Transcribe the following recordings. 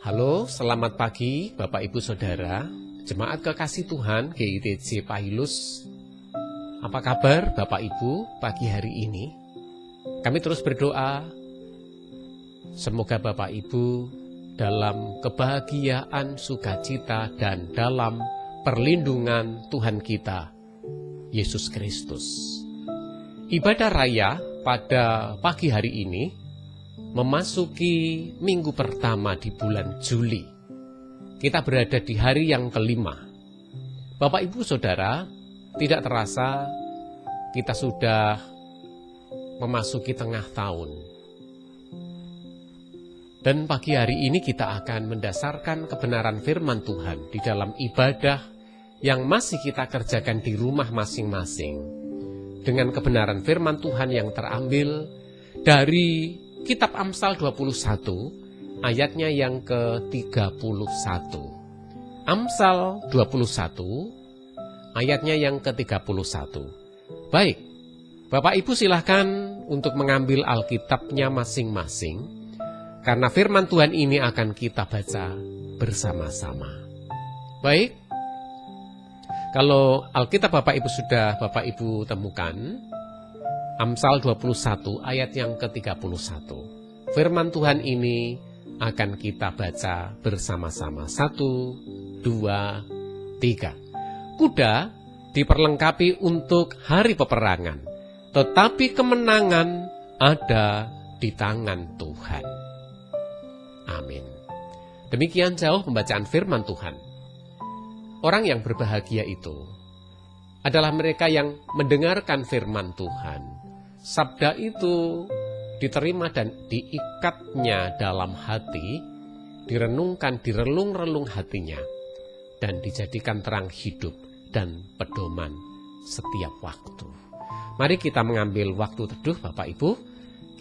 Halo, selamat pagi Bapak Ibu Saudara, Jemaat Kekasih Tuhan GITC Pahilus. Apa kabar Bapak Ibu pagi hari ini? Kami terus berdoa, semoga Bapak Ibu dalam kebahagiaan, sukacita, dan dalam perlindungan Tuhan kita, Yesus Kristus. Ibadah raya pada pagi hari ini memasuki minggu pertama di bulan Juli. Kita berada di hari yang kelima. Bapak Ibu Saudara, tidak terasa kita sudah memasuki tengah tahun. Dan pagi hari ini kita akan mendasarkan kebenaran firman Tuhan di dalam ibadah yang masih kita kerjakan di rumah masing-masing. Dengan kebenaran firman Tuhan yang terambil dari Kitab Amsal 21, ayatnya yang ke-31. Amsal 21, ayatnya yang ke-31. Baik, Bapak Ibu silahkan untuk mengambil Alkitabnya masing-masing, karena firman Tuhan ini akan kita baca bersama-sama. Baik, kalau Alkitab Bapak Ibu sudah Bapak Ibu temukan, Amsal 21 ayat yang ke-31. Firman Tuhan ini akan kita baca bersama-sama. 1, 2, 3. Kuda diperlengkapi untuk hari peperangan, tetapi kemenangan ada di tangan Tuhan. Amin. Demikian jauh pembacaan firman Tuhan. Orang yang berbahagia itu adalah mereka yang mendengarkan firman Tuhan. Sabda itu diterima dan diikatnya dalam hati, direnungkan, direlung-relung hatinya, dan dijadikan terang hidup dan pedoman setiap waktu. Mari kita mengambil waktu teduh Bapak Ibu,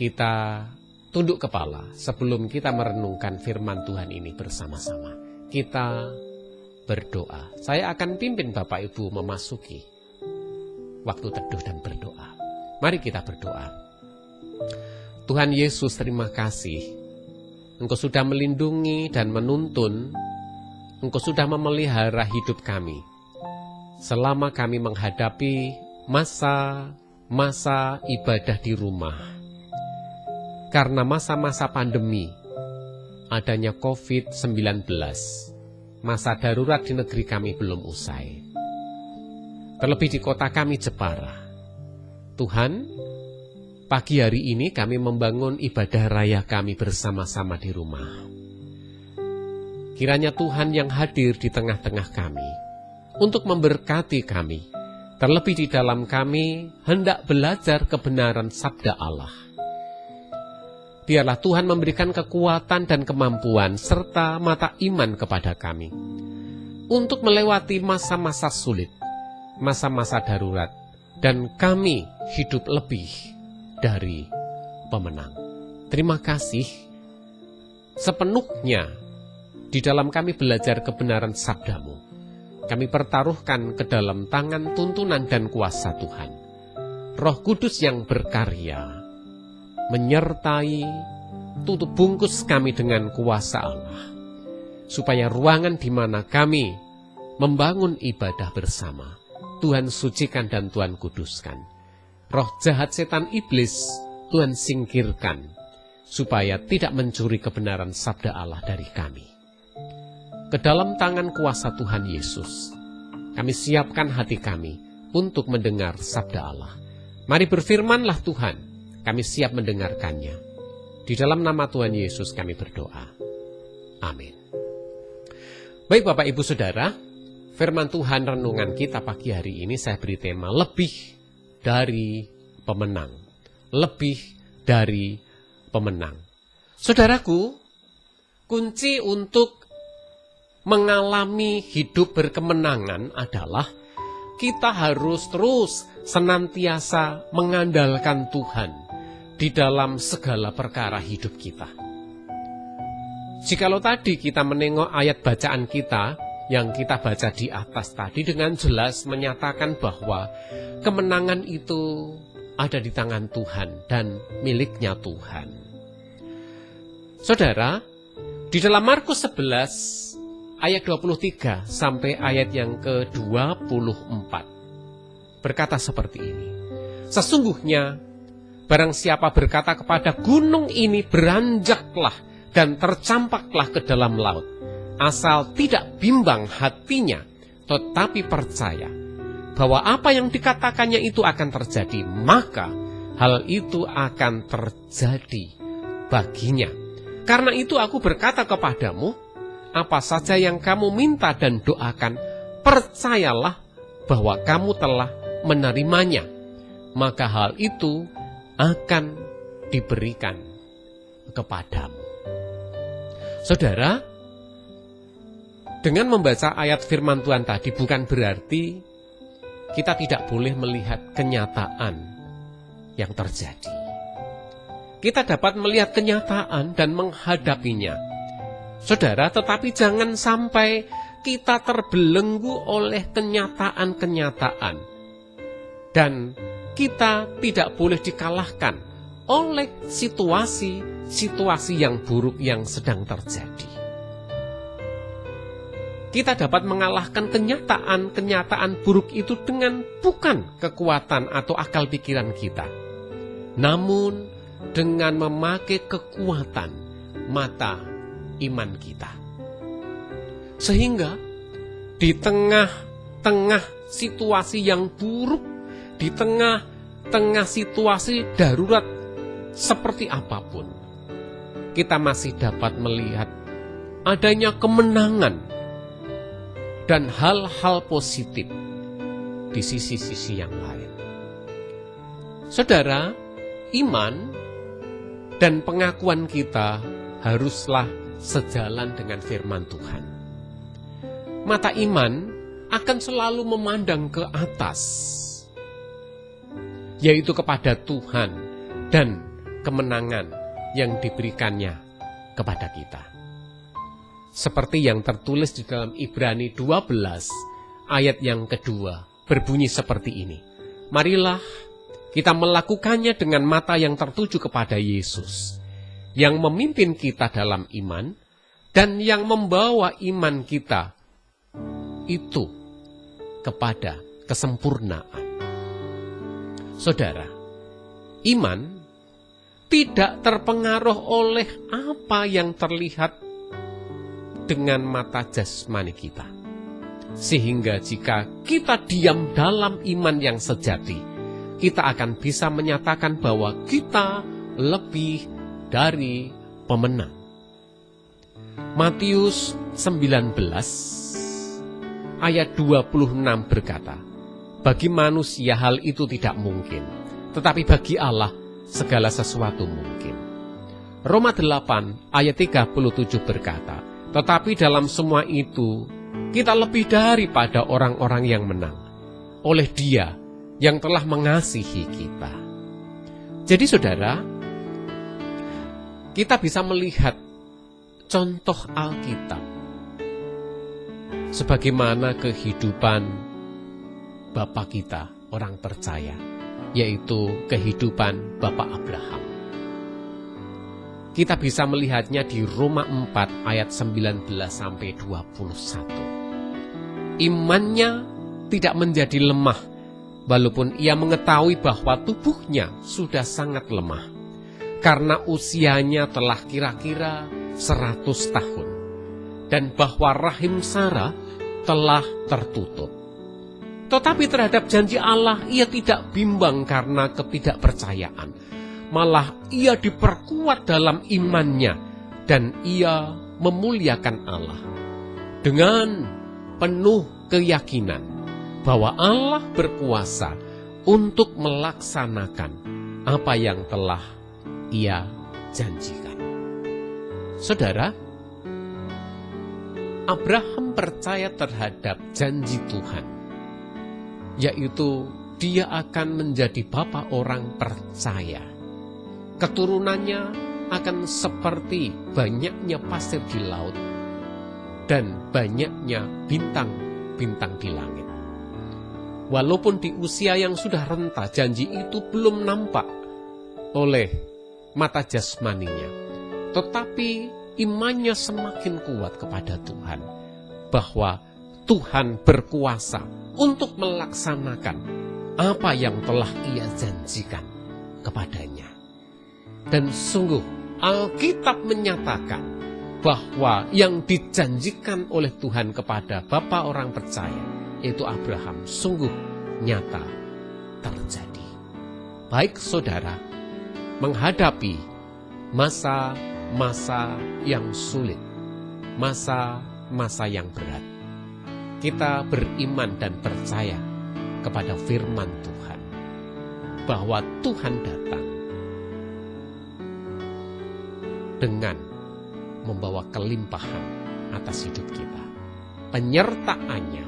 kita tunduk kepala sebelum kita merenungkan firman Tuhan ini bersama-sama. Kita berdoa. Saya akan pimpin Bapak Ibu memasuki waktu teduh dan berdoa. Mari kita berdoa. Tuhan Yesus, terima kasih. Engkau sudah melindungi dan menuntun. Engkau sudah memelihara hidup kami selama kami menghadapi masa-masa ibadah di rumah. Karena masa-masa pandemi, adanya COVID-19, masa darurat di negeri kami belum usai. Terlebih di kota kami Jepara. Tuhan, pagi hari ini kami membangun ibadah raya kami bersama-sama di rumah. Kiranya Tuhan yang hadir di tengah-tengah kami untuk memberkati kami, terlebih di dalam kami hendak belajar kebenaran sabda Allah. Biarlah Tuhan memberikan kekuatan dan kemampuan serta mata iman kepada kami untuk melewati masa-masa sulit, masa-masa darurat, dan kami hidup lebih dari pemenang. Terima kasih sepenuhnya di dalam kami belajar kebenaran sabdamu. Kami pertaruhkan ke dalam tangan tuntunan dan kuasa Tuhan. Roh Kudus yang berkarya, menyertai, tutup bungkus kami dengan kuasa Allah, supaya ruangan di mana kami membangun ibadah bersama, Tuhan sucikan dan Tuhan kuduskan. Roh jahat setan iblis Tuhan singkirkan, supaya tidak mencuri kebenaran sabda Allah dari kami. Ke dalam tangan kuasa Tuhan Yesus, kami siapkan hati kami untuk mendengar sabda Allah. Mari berfirmanlah Tuhan, kami siap mendengarkannya. Di dalam nama Tuhan Yesus kami berdoa. Amin. Baik Bapak Ibu Saudara, firman Tuhan renungan kita pagi hari ini saya beri tema lebih dari pemenang. Lebih dari pemenang. Saudaraku, kunci untuk mengalami hidup berkemenangan adalah kita harus terus senantiasa mengandalkan Tuhan di dalam segala perkara hidup kita. Jikalau tadi kita menengok ayat bacaan kita yang kita baca di atas tadi dengan jelas menyatakan bahwa kemenangan itu ada di tangan Tuhan dan miliknya Tuhan. Saudara, Di dalam Markus 11 ayat 23 sampai ayat yang ke-24 berkata seperti ini. Sesungguhnya barang siapa berkata kepada gunung ini beranjaklah dan tercampaklah ke dalam laut, asal tidak bimbang hatinya, tetapi percaya bahwa apa yang dikatakannya itu akan terjadi, maka hal itu akan terjadi baginya. Karena itu aku berkata kepadamu, apa saja yang kamu minta dan doakan, percayalah bahwa kamu telah menerimanya, maka hal itu akan diberikan kepadamu. Saudara, dengan membaca ayat firman Tuhan tadi bukan berarti kita tidak boleh melihat kenyataan yang terjadi. Kita dapat melihat kenyataan dan menghadapinya, saudara, tetapi jangan sampai kita terbelenggu oleh kenyataan-kenyataan. Dan kita tidak boleh dikalahkan oleh situasi-situasi yang buruk yang sedang terjadi. Kita dapat mengalahkan kenyataan-kenyataan buruk itu dengan bukan kekuatan atau akal pikiran kita, namun dengan memakai kekuatan mata iman kita. Sehingga di tengah-tengah situasi yang buruk, di tengah-tengah situasi darurat seperti apapun, kita masih dapat melihat adanya kemenangan dan hal-hal positif di sisi-sisi yang lain. Saudara, iman dan pengakuan kita haruslah sejalan dengan firman Tuhan. Mata iman akan selalu memandang ke atas, yaitu kepada Tuhan dan kemenangan yang diberikannya kepada kita. Seperti yang tertulis di dalam Ibrani 12 ayat yang kedua, berbunyi seperti ini. Marilah kita melakukannya dengan mata yang tertuju kepada Yesus, yang memimpin kita dalam iman, dan yang membawa iman kita itu kepada kesempurnaan. Saudara, iman tidak terpengaruh oleh apa yang terlihat dengan mata jasmani kita. Sehingga jika kita diam dalam iman yang sejati, kita akan bisa menyatakan bahwa kita lebih dari pemenang. Matius 19 ayat 26 berkata, bagi manusia hal itu tidak mungkin, tetapi bagi Allah segala sesuatu mungkin. Roma 8 ayat 37 berkata, tetapi dalam semua itu kita lebih daripada orang-orang yang menang, oleh Dia yang telah mengasihi kita. Jadi saudara, kita bisa melihat contoh Alkitab sebagaimana kehidupan Bapa kita, orang percaya, yaitu kehidupan Bapak Abraham. Kita bisa melihatnya di Roma 4 ayat 19-21. Imannya tidak menjadi lemah, walaupun ia mengetahui bahwa tubuhnya sudah sangat lemah, karena usianya telah kira-kira 100 tahun, dan bahwa rahim Sarah telah tertutup. Tetapi terhadap janji Allah, ia tidak bimbang karena ketidakpercayaan. Malah ia diperkuat dalam imannya, dan ia memuliakan Allah dengan penuh keyakinan bahwa Allah berkuasa untuk melaksanakan apa yang telah Ia janjikan. Saudara, Abraham percaya terhadap janji Tuhan, yaitu dia akan menjadi bapa orang percaya. Keturunannya akan seperti banyaknya pasir di laut dan banyaknya bintang-bintang di langit. Walaupun di usia yang sudah renta, janji itu belum nampak oleh mata jasmaninya, tetapi imannya semakin kuat kepada Tuhan, bahwa Tuhan berkuasa untuk melaksanakan apa yang telah Ia janjikan kepadanya. Dan sungguh Alkitab menyatakan bahwa yang dijanjikan oleh Tuhan kepada bapa orang percaya, yaitu Abraham, sungguh nyata terjadi. Baik saudara, menghadapi masa-masa yang sulit, masa-masa yang berat, kita beriman dan percaya kepada firman Tuhan, bahwa Tuhan datang dengan membawa kelimpahan atas hidup kita. Penyertaannya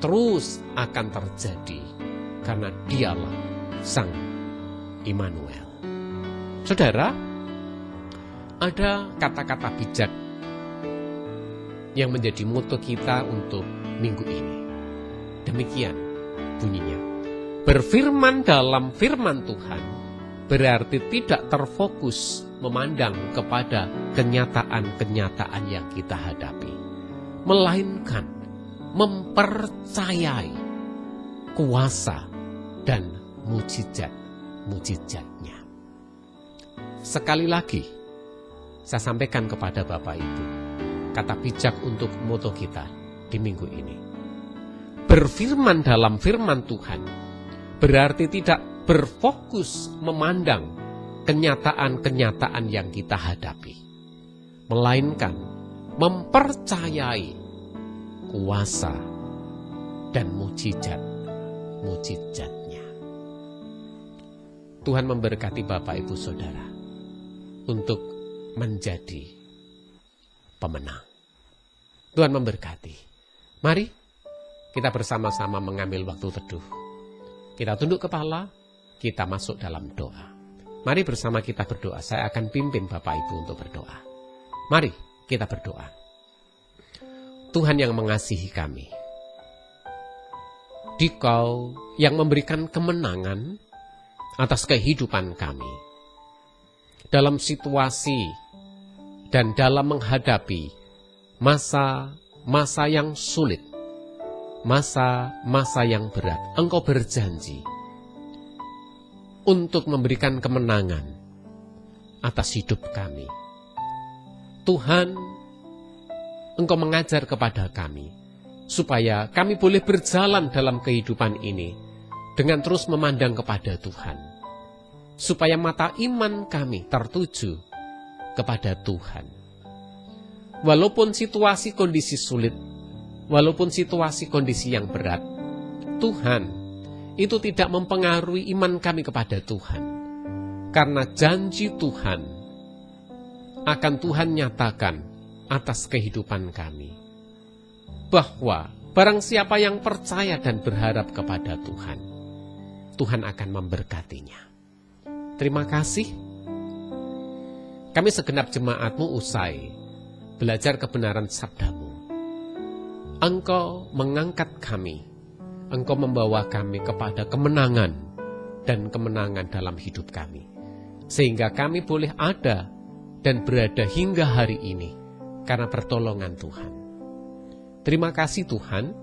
terus akan terjadi karena Dialah Sang Immanuel. Saudara, ada kata-kata bijak yang menjadi moto kita untuk minggu ini. Demikian bunyinya. Berfirman dalam firman Tuhan berarti tidak terfokus memandang kepada kenyataan-kenyataan yang kita hadapi, melainkan mempercayai kuasa dan mujizat-mujizatnya. Sekali lagi, saya sampaikan kepada Bapak Ibu, kata bijak untuk moto kita di minggu ini. Berfirman dalam firman Tuhan berarti tidak berfokus memandang kenyataan-kenyataan yang kita hadapi, melainkan mempercayai kuasa dan mujizat-mujizatnya. Tuhan memberkati Bapak Ibu Saudara untuk menjadi pemenang. Tuhan memberkati. Mari kita bersama-sama mengambil waktu teduh. Kita tunduk kepala, kita masuk dalam doa. Mari bersama kita berdoa. Saya akan pimpin Bapak Ibu untuk berdoa. Mari kita berdoa. Tuhan yang mengasihi kami, Dikau yang memberikan kemenangan atas kehidupan kami, dalam situasi dan dalam menghadapi masa-masa yang sulit, masa-masa yang berat. Engkau berjanji untuk memberikan kemenangan atas hidup kami. Tuhan, Engkau mengajar kepada kami, supaya kami boleh berjalan dalam kehidupan ini dengan terus memandang kepada Tuhan, supaya mata iman kami tertuju kepada Tuhan. Walaupun situasi kondisi sulit, walaupun situasi kondisi yang berat, Tuhan, itu tidak mempengaruhi iman kami kepada Tuhan. Karena janji Tuhan akan Tuhan nyatakan atas kehidupan kami, bahwa barang siapa yang percaya dan berharap kepada Tuhan, Tuhan akan memberkatinya. Terima kasih. Kami segenap jemaat-Mu usai belajar kebenaran sabda-Mu. Engkau mengangkat kami, Engkau membawa kami kepada kemenangan dan kemenangan dalam hidup kami, sehingga kami boleh ada dan berada hingga hari ini karena pertolongan Tuhan. Terima kasih Tuhan,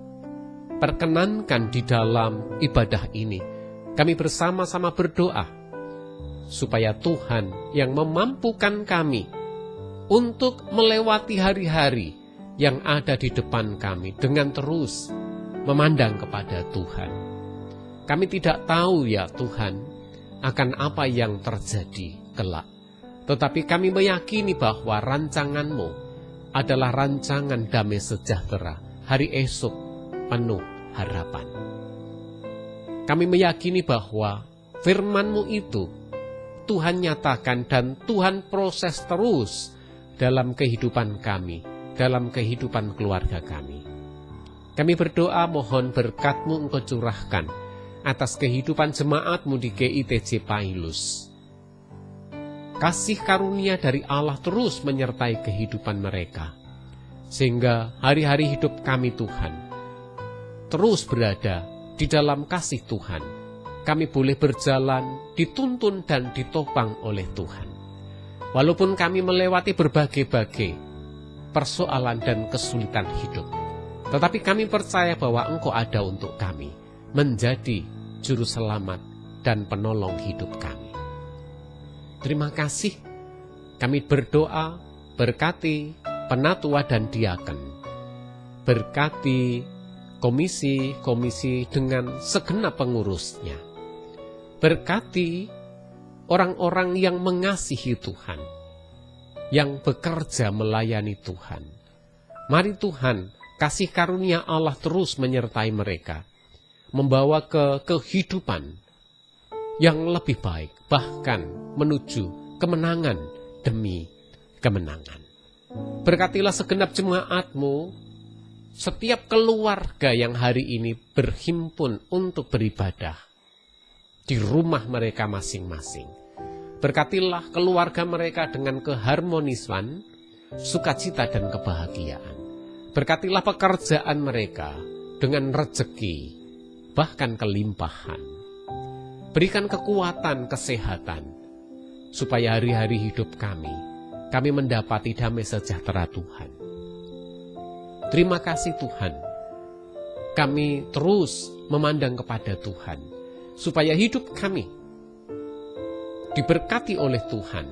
perkenankan di dalam ibadah ini kami bersama-sama berdoa, supaya Tuhan yang memampukan kami untuk melewati hari-hari yang ada di depan kami dengan terus memandang kepada Tuhan. Kami tidak tahu ya Tuhan akan apa yang terjadi kelak, tetapi kami meyakini bahwa rancangan-Mu adalah rancangan damai sejahtera, hari esok penuh harapan. Kami meyakini bahwa firman-Mu itu Tuhan nyatakan dan Tuhan proses terus dalam kehidupan kami, dalam kehidupan keluarga kami. Kami berdoa mohon berkat-Mu Engkau curahkan atas kehidupan jemaat-Mu di GITJ Pailus. Kasih karunia dari Allah terus menyertai kehidupan mereka, sehingga hari-hari hidup kami Tuhan terus berada di dalam kasih Tuhan. Kami boleh berjalan dituntun dan ditopang oleh Tuhan. Walaupun kami melewati berbagai-bagai persoalan dan kesulitan hidup, tetapi kami percaya bahwa Engkau ada untuk kami, menjadi juru selamat dan penolong hidup kami. Terima kasih. Kami berdoa, berkati penatua dan diaken, berkati komisi-komisi dengan segenap pengurusnya, berkati orang-orang yang mengasihi Tuhan, yang bekerja melayani Tuhan. Mari Tuhan, kasih karunia Allah terus menyertai mereka, membawa ke kehidupan yang lebih baik, bahkan menuju kemenangan demi kemenangan. Berkatilah segenap jemaat-Mu, setiap keluarga yang hari ini berhimpun untuk beribadah di rumah mereka masing-masing. Berkatilah keluarga mereka dengan keharmonisan, sukacita dan kebahagiaan. Berkatilah pekerjaan mereka dengan rezeki, bahkan kelimpahan. Berikan kekuatan, kesehatan, supaya hari-hari hidup kami mendapati damai sejahtera Tuhan. Terima kasih Tuhan, kami terus memandang kepada Tuhan, supaya hidup kami diberkati oleh Tuhan,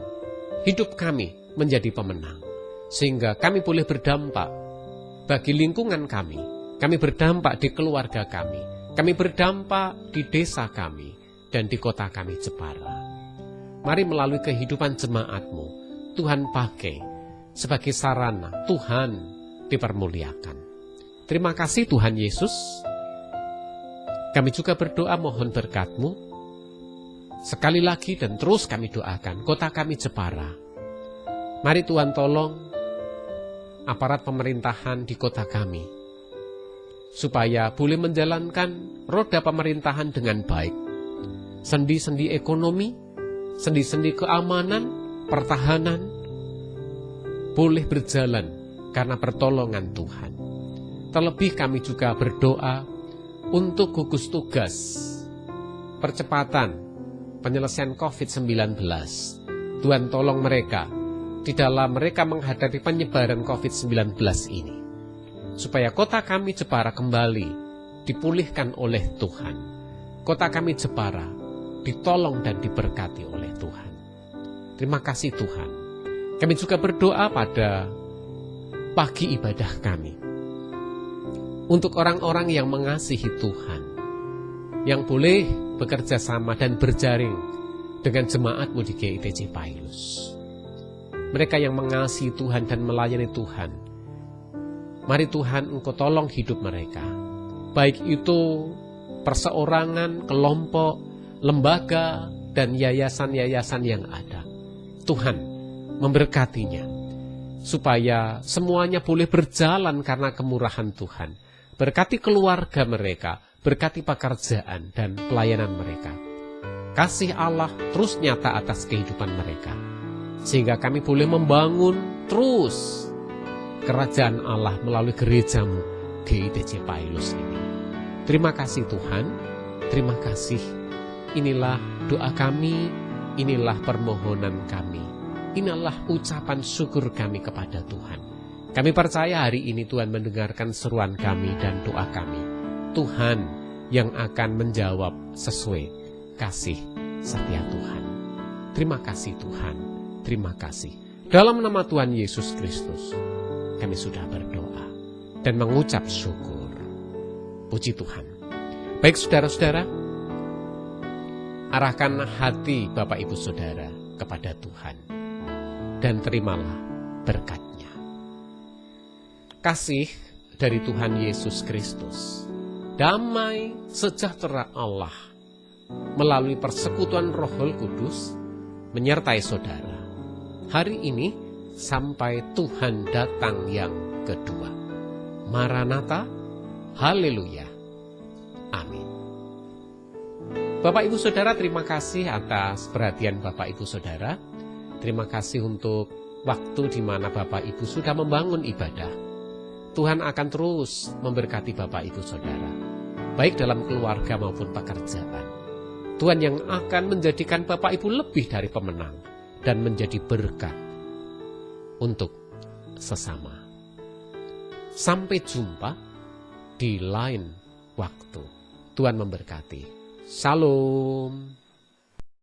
hidup kami menjadi pemenang, sehingga kami boleh berdampak bagi lingkungan kami berdampak di keluarga kami berdampak di desa kami, dan di kota kami Jepara. Mari melalui kehidupan jemaat-Mu, Tuhan pakai sebagai sarana Tuhan dipermuliakan. Terima kasih Tuhan Yesus. Kami juga berdoa mohon berkat-Mu. Sekali lagi dan terus kami doakan kota kami Jepara. Mari Tuhan tolong aparat pemerintahan di kota kami, supaya boleh menjalankan roda pemerintahan dengan baik. Sendi-sendi ekonomi, sendi-sendi keamanan, pertahanan, boleh berjalan karena pertolongan Tuhan. Terlebih kami juga berdoa untuk gugus tugas percepatan penyelesaian COVID-19. Tuhan tolong mereka di dalam mereka menghadapi penyebaran COVID-19 ini, supaya kota kami Jepara kembali dipulihkan oleh Tuhan. Kota kami Jepara ditolong dan diberkati oleh Tuhan. Terima kasih Tuhan. Kami juga berdoa pada pagi ibadah kami, untuk orang-orang yang mengasihi Tuhan, yang boleh bekerja sama dan berjaring dengan jemaat-Mu di GITC Pailus. Mereka yang mengasihi Tuhan dan melayani Tuhan, mari Tuhan Engkau tolong hidup mereka, baik itu perseorangan, kelompok, lembaga, dan yayasan-yayasan yang ada. Tuhan memberkatinya, supaya semuanya boleh berjalan karena kemurahan Tuhan. Berkati keluarga mereka, berkati pekerjaan dan pelayanan mereka. Kasih Allah terus nyata atas kehidupan mereka, sehingga kami boleh membangun terus kerajaan Allah melalui gereja-Mu GITC Pailus ini. Terima kasih Tuhan, terima kasih. Inilah doa kami, inilah permohonan kami, inilah ucapan syukur kami kepada Tuhan. Kami percaya hari ini Tuhan mendengarkan seruan kami dan doa kami. Tuhan yang akan menjawab sesuai kasih setia Tuhan. Terima kasih Tuhan, terima kasih. Dalam nama Tuhan Yesus Kristus, kami sudah berdoa dan mengucap syukur. Puji Tuhan. Baik saudara-saudara, arahkan hati Bapak Ibu Saudara kepada Tuhan dan terimalah berkat. Kasih dari Tuhan Yesus Kristus, damai sejahtera Allah melalui persekutuan Roh Kudus menyertai saudara hari ini sampai Tuhan datang yang kedua. Maranatha, haleluya, amin. Bapak Ibu Saudara, terima kasih atas perhatian Bapak Ibu Saudara. Terima kasih untuk waktu di mana Bapak Ibu sudah membangun ibadah. Tuhan akan terus memberkati Bapak Ibu Saudara, baik dalam keluarga maupun pekerjaan. Tuhan yang akan menjadikan Bapak Ibu lebih dari pemenang dan menjadi berkat untuk sesama. Sampai jumpa di lain waktu. Tuhan memberkati. Shalom.